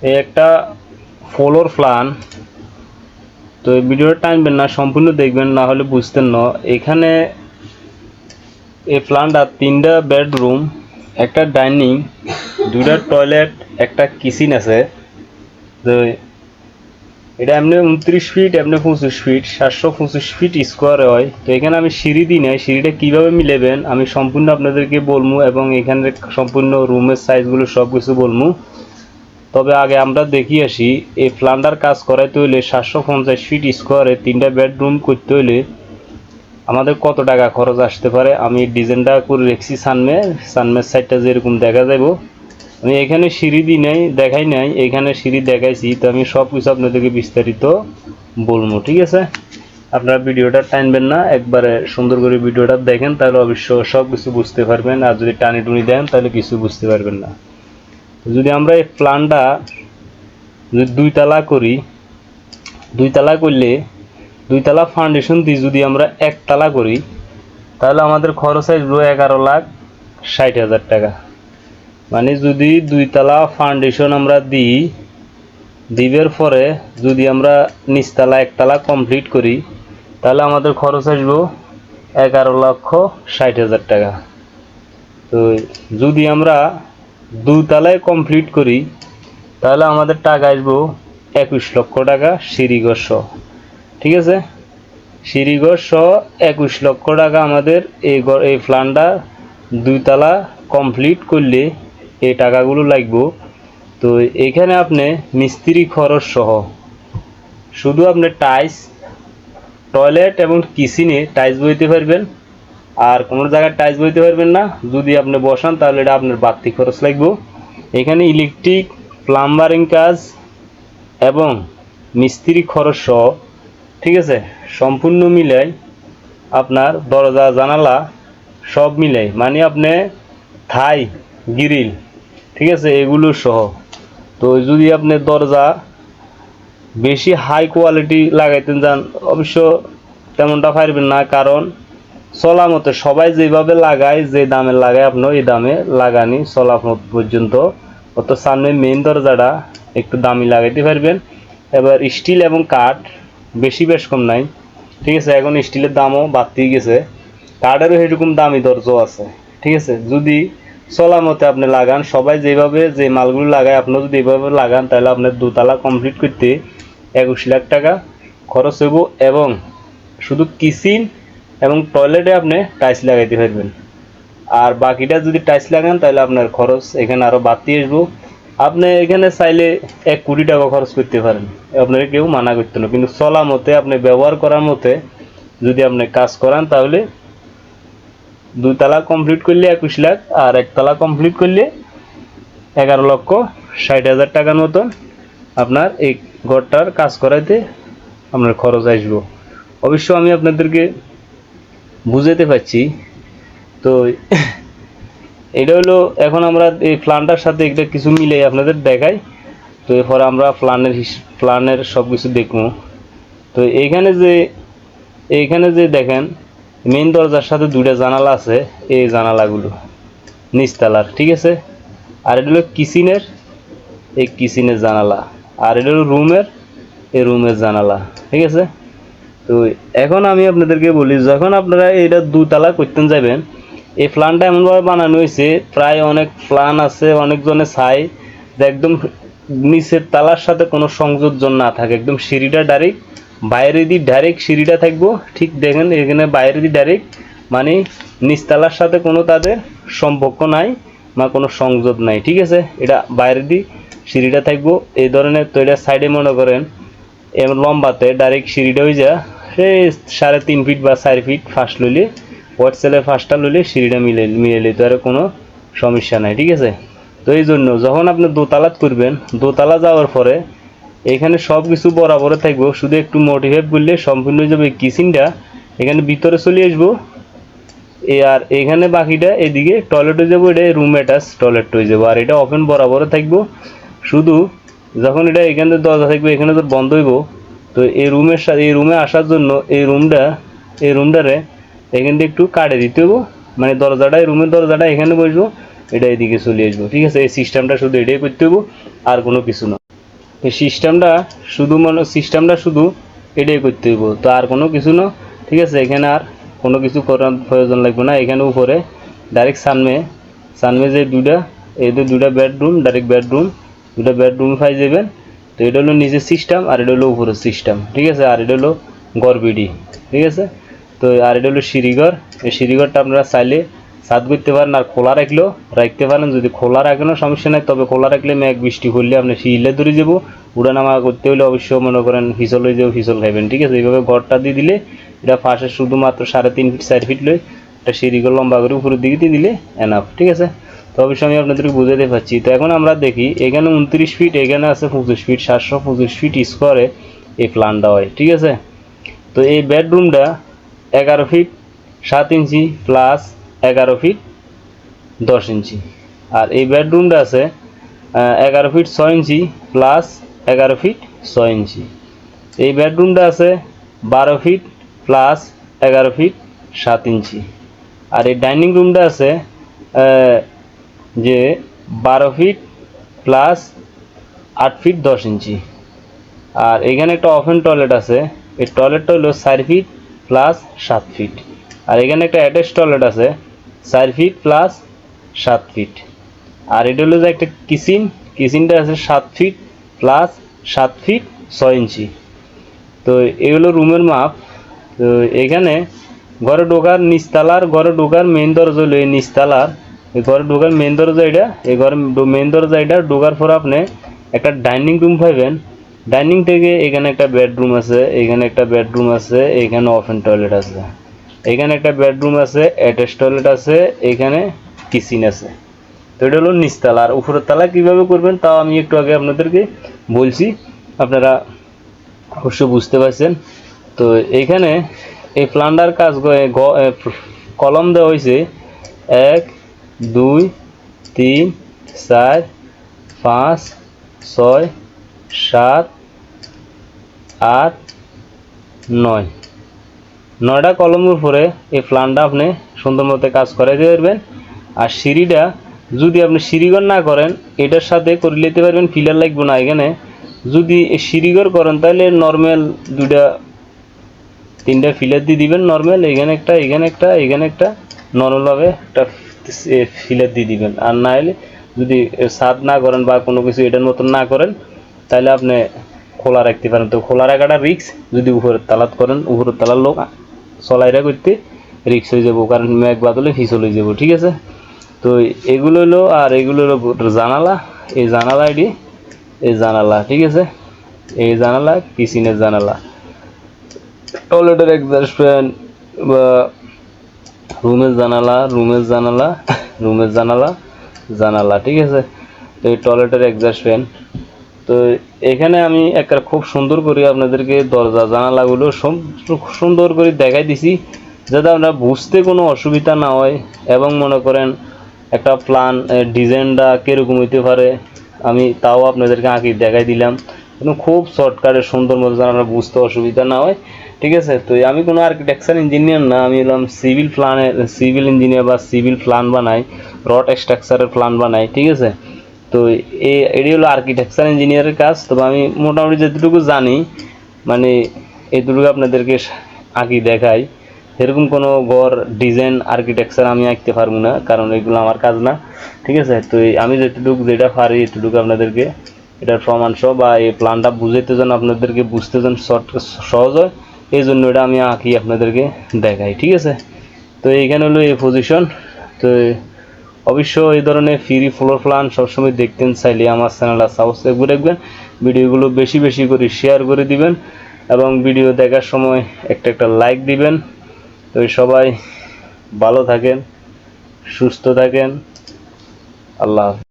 এই একটা floor plan. তো এই ভিডিওটা টানবেন না, সম্পূর্ণ দেখবেন, না হলে বুঝতেন না। এখানে এই প্ল্যানটা 3টা বেডরুম, একটা ডাইনিং, 2টা টয়লেট, একটা কিচেন আছে। তো এটা এমনি 29 ফিট, এমনি 25 ফিট, 725 ফিট স্কোয়ারে হয়। তো এখানে আমি সিঁড়ি দিই নাই, সিঁড়িটা কীভাবে মিলাবেন আমি সম্পূর্ণ আপনাদেরকে বলবো, এবং এখানে সম্পূর্ণ রুমের সাইজগুলো সব কিছু বলবো। তবে আগে আমরা দেখি আসি, এই প্ল্যানটার কাজ করাইতে হইলে 750 ফিট স্কোয়ারে 3টা বেডরুম করতে হইলে আমাদের কত টাকা খরচ আসতে পারে। আমি ডিজাইনটা করে রেখেছি সানমের সাইডটা যেরকম দেখা যাবো। আমি এখানে সিঁড়ি দিই নাই, দেখাই নাই, এখানে সিঁড়ি দেখাইছি। তো আমি সব কিছু আপনাদেরকে বিস্তারিত বলবো, ঠিক আছে? আপনারা ভিডিওটা টানবেন না, একবারে সুন্দর করে ভিডিওটা দেখেন, তাহলে অবশ্য সব কিছু বুঝতে পারবেন। আর যদি টানি টুনি দেন তাহলে কিছু বুঝতে পারবেন না। যদি আমরা এই প্ল্যানটা যদি 2 তালা করি, 2 তালা করলে 2 তালা ফাউন্ডেশন দিয়ে যদি আমরা 1 তালা করি, তাহলে আমাদের খরচ আসবে 11,60,000 টাকা। মানে যদি 2 তালা ফাউন্ডেশন আমরা দিবার পরে যদি আমরা নিচতলা 1 তালা কমপ্লিট করি, তাহলে আমাদের খরচ আসবে 11,60,000 টাকা। তো যদি আমরা 2 তালায় কমপ্লিট করি, তাহলে আমাদের টাকা আসবে 21 লক্ষ টাকা সিঁড়িঘর সহ, ঠিক আছে? সিঁড়িঘর সহ 21 লক্ষ টাকা আমাদের এই প্ল্যানটা 2 তালা কমপ্লিট করলে এই টাকাগুলো লাগবে। তো এখানে আপনি মিস্ত্রি খরচ সহ শুধু আপনি টাইলস, টয়লেট এবং কিচেনে টাইলস বইতে পারবেন, আর কোনো জায়গায় টাইলস বইতে পারবেন না। যদি আপনি বসান তাহলে এটা আপনার বাড়তি খরচ লাগবে। এখানে ইলেকট্রিক, প্লাম্বারিং কাজ এবং মিস্ত্রি খরচ সহ, ঠিক আছে, সম্পূর্ণ মিলাই আপনার দরজা জানালা সব মিলাই, মানে আপনি থাই গ্রিল, ঠিক আছে, এগুলো সহ। তো যদি আপনি দরজা বেশি হাই কোয়ালিটি লাগাইতেন যান, অবশ্য তেমনটা পারবেন না, কারণ চলা মতো সবাই যেভাবে লাগায়, যে দামে লাগায় আপনি এই দামে লাগানি চলা পর্যন্ত। অত সামনে মেইন দরজাটা একটু দামি লাগাইতে পারবেন। এবার স্টিল এবং কাঠ বেশ কম নাই, ঠিক আছে? এখন স্টিলের দামও বাড়তে গেছে, কাঠেরও সেরকম দামি দরজাও আছে, ঠিক আছে? যদি চলা মতে আপনি লাগান, সবাই যেভাবে যে মালগুলো লাগায় আপনি যদি এইভাবে লাগান, তাহলে আপনার 2 তালা কমপ্লিট করতে 21 লাখ টাকা খরচ হইব, এবং শুধু কিচেন এবং টয়লেটে আপনি টাইলস লাগাইতে পারবেন। আর বাকিটা যদি টাইলস লাগান তাহলে আপনার খরচ এখানে আরও বাড়তি আসবো। আপনি এখানে চাইলে 1 কোটি টাকা খরচ করতে পারেন, আপনাকে কেউ মানা করতে না। কিন্তু চলা মতে আপনি ব্যবহার করার মতে যদি আপনি কাজ করান, তাহলে 2 তালা কমপ্লিট করলে 21 লাখ, আর 1 তালা কমপ্লিট করলে 11,60,000 টাকার মতন আপনার এই ঘরটার কাজ করাইতে আপনার খরচ আসবো। অবশ্য আমি আপনাদেরকে বুঝাতে পারছি। তো এটা হলো, এখন আমরা এই প্ল্যানটার সাথে এটা কিছু মিলে আপনাদের দেখাই। তো এরপরে আমরা প্ল্যানের সব কিছু দেখবো। তো এইখানে যে দেখেন মেইন দরজার সাথে 2টা জানালা আছে, এই জানালাগুলো নিচতলার, ঠিক আছে? আর এটা হলো কিচেনের, এই কিচেনের জানালা, আর এটা হলো এই রুমের জানালা, ঠিক আছে? তো এখন আমি আপনাদেরকে বলি, যখন আপনারা এটা 2 তালা করতেন যাবেন, এই প্ল্যানটা এমনভাবে বানানো হয়েছে, প্রায় অনেক প্ল্যান আছে, অনেকজনে চাই যে একদম নিচের তালার সাথে কোনো সংযোজন না থাকে, একদম সিঁড়িটা ডাইরেক্ট বাইরে দিয়ে ডাইরেক্ট সিঁড়িটা থাকবো, ঠিক দেখেন এখানে বাইরে দিয়ে ডাইরেক্ট, মানে নিচতলার সাথে কোনো তাদের সম্পর্ক নাই বা কোনো সংযোগ নাই, ঠিক আছে? এটা বাইরে দিয়ে সিঁড়িটা থাকবো এই ধরনের। তো এটা সাইডে মনে করেন এমন লম্বাতে ডাইরেক্ট সিঁড়িটা হয়ে যা সেই 3.5 ফিট বা 4 ফিট ফার্স্ট লইলে, হোয়াইট সেলের ফার্স্টটা লইলে সিঁড়িটা মিলে তো আর কোনো সমস্যা নাই, ঠিক আছে? তো এই জন্য যখন আপনি 2 তালাত করবেন, 2 তালা যাওয়ার পরে এখানে সব কিছু বরাবরে থাকবো, শুধু একটু মোটিভেট করলে সম্পূর্ণ হয়ে যাবে। কিচেনটা এখানে ভিতরে চলে আসবো, আর এখানে বাকিটা এদিকে টয়লেট হয়ে যাবো, এটা রুম অ্যাটাচ টয়লেট হয়ে যাবো, আর এটা ওপেন বরাবরে থাকবো। শুধু যখন এটা এখানে দরজা থাকবে, এখানে তো বন্ধ হইব। তো এই রুমের সাথে এই রুমে আসার জন্য এই রুমটারে এখান থেকে একটু কাটে দিতে হবো, মানে দরজাটা, এই রুমের দরজাটা এখানে বসবো, এটা এদিকে চলে আসবো, ঠিক আছে? এই সিস্টেমটা শুধু এটাই করতে হবো, আর কোনো কিছু না। এই সিস্টেমটা শুধু এটাই করতে হইব, তো আর কোনো কিছু না। ঠিক আছে, এখানে আর কোনো কিছু করার প্রয়োজন লাগবে না। এখানে উপরে ডাইরেক্ট সানমে যে দুইটা বেডরুম, ডাইরেক্ট দুইটা বেডরুম পাই যাবেন। তো এটা হলো নিচের সিস্টেম আর এটা হলো উপরের সিস্টেম। ঠিক আছে, আর এটা হলো গড়বিডি। ঠিক আছে, তো আর এটা হলো সিঁড়িঘর। এই সিঁড়িঘরটা আপনারা চাইলে ছাদ করতে পারেন আর খোলা রাখতে পারেন। যদি খোলা রাখেনও সমস্যা নাই, তবে খোলা রাখলে মেঘ বৃষ্টি করলে আপনি শিলে ধরে যাবো। উঠানামা করতে হলে অবশ্যই মনে করেন ফিসল হয়ে যাবো, ফিসল খাইবেন। ঠিক আছে, এইভাবে ঘরটা দিয়ে দিলে এটা ফাঁসে শুধুমাত্র 3.5 ফিট 4 ফিট লই একটা সিঁড়িঘর লম্বা করে উপরের দিকে দিয়ে দিলে এনাফ। ঠিক আছে, তো অবশ্যই আমি আপনাদেরকে বুঝাতে পারছি। তো এখন আমরা দেখি, এখানে 29 ফিট, এখানে আছে 25 ফিট, 725 ফিট স্কোয়ারে এই প্ল্যানটা হয়। ঠিক আছে, তো এই বেডরুমটা 11 ফিট 7 ইঞ্চি প্লাস 11 ফিট 10 ইঞ্চি। আর এই বেডরুমটা আছে 11 ফিট 6 ইঞ্চি প্লাস 11 ফিট 6 ইঞ্চি। এই বেডরুমটা আছে 12 ফিট প্লাস 11 ফিট 7 ইঞ্চি। আর এই ডাইনিং রুমটা আছে যে 12 ফিট প্লাস 8 ফিট 10 ইঞ্চি। আর এখানে একটা ওপেন টয়লেট আছে, এই টয়লেটটা হলো 4 ফিট প্লাস 7 ফিট। আর এখানে একটা অ্যাটাচ টয়লেট আছে 4 ফিট প্লাস 7 ফিট। আর এটা হলো যে একটা কিচেনটা আছে 7 ফিট প্লাস 7 ফিট 6 ইঞ্চি। তো এগুলো রুমের মাপ। তো এখানে ঘরে ঢোকার মেইন দরজা হলো এই নিচতলার। এই ঘরে ঢোকার মেইন দরজা এটা, এই ঘরের মেইন দরজা এটা। ঢোকার পর আপনি একটা ডাইনিং রুম পাইবেন। ডাইনিং থেকে এখানে একটা বেডরুম আছে, এখানে একটা বেডরুম আছে, এখানে ওপেন টয়লেট আছে, এখানে একটা বেডরুম আছে, অ্যাটাচ টয়লেট আছে, এখানে কিচেন আছে। তো এটা হলো নিচতলা। আর উপরের তলা কীভাবে করবেন তাও আমি একটু আগে আপনাদেরকে বলছি, আপনারা অবশ্যই বুঝতে পারছেন। তো এইখানে এই প্ল্যানটার কাজ কলম দেওয়া হয়েছে 1 2 3 4 5 6 7 8 9 9টা কলমের উপরে এই প্ল্যানটা আপনি সুন্দর মতো কাজ করে দিয়ে পারবেন। আর সিঁড়িটা যদি আপনি সিঁড়িঘর না করেন এটার সাথে করে নিতে পারবেন, পিলার লাগবে না এখানে। যদি সিঁড়িঘর করেন তাহলে নর্মাল 3টা ফিলার দিয়ে দিবেন নর্মাল, এখানে একটা নর্মালভাবে একটা ফিলার দিয়ে দিবেন। আর না হলে যদি ছাদ না করেন বা কোনো কিছু এটার মতন না করেন তাহলে আপনি খোলা রাখতে পারেন। তো খোলা রাখাটা রিক্স, যদি উপরের তালাত করেন উপরের তালার লোক চলাইরা করতে রিক্স হয়ে যাবো, কারণ মেঘ বাদলে ফিসল হয়ে যাবো। ঠিক আছে, তো এগুলো হলো, আর এগুলো হলো জানালা। এই জানালা ঠিক আছে, এই জানালা কিচেনের জানালা, টয়লেটের এক্সস্ট ফ্যান বা রুমের জানালা। ঠিক আছে, তো এই টয়লেটের এক্সস্ট ফ্যান। তো এখানে আমি একটা খুব সুন্দর করে আপনাদেরকে দরজা জানালাগুলো সুন্দর করে দেখাই দিছি, যাতে আপনারা বুঝতে কোনো অসুবিধা না হয়। এবং মনে করেন একটা প্ল্যান ডিজাইনটা কীরকম হইতে পারে আমি তাও আপনাদেরকে আঁকি দেখাই দিলাম, কিন্তু খুব শর্টকাটে সুন্দর মতো যেন আপনারা বুঝতে অসুবিধা না হয়। ঠিক আছে, তো আমি কোনো আর্কিটেকচার ইঞ্জিনিয়ার না, আমি হলাম সিভিল ইঞ্জিনিয়ার বা সিভিল প্ল্যান বানাই, রড স্ট্রাকচারের প্ল্যান বানাই। ঠিক আছে, তো এটি হলো আর্কিটেকচার ইঞ্জিনিয়ারের কাজ। তবে আমি মোটামুটি যেটুকু জানি মানে এটুকু আপনাদেরকে আঁকি দেখাই। এরকম কোনো ঘর ডিজাইন আর্কিটেকচার আমি আঁকতে পারবো না, কারণ এগুলো আমার কাজ না। ঠিক আছে, তো আমি যেটা পারি এটুকু আপনাদেরকে এটার প্রমাণ সহ বা এই প্ল্যানটা বুঝাইতে যেন আপনাদেরকে বুঝতে যেন সহজ হয়, এই জন্য এটা আমি আঁকি আপনাদেরকে দেখাই। ঠিক আছে, তো এইখানে হলো এই পজিশন। তো অবশ্য এই ধরনের ফ্রি ফ্লোর প্ল্যান সবসময় দেখতেন চাইলে আমার চ্যানেলটা সাবস্ক্রাইব করে রাখবেন, ভিডিওগুলো বেশি বেশি করে শেয়ার করে দিবেন এবং ভিডিও দেখার সময় একটা লাইক দিবেন। তো সবাই ভালো থাকেন, সুস্থ থাকেন, আল্লাহ হাফেজ।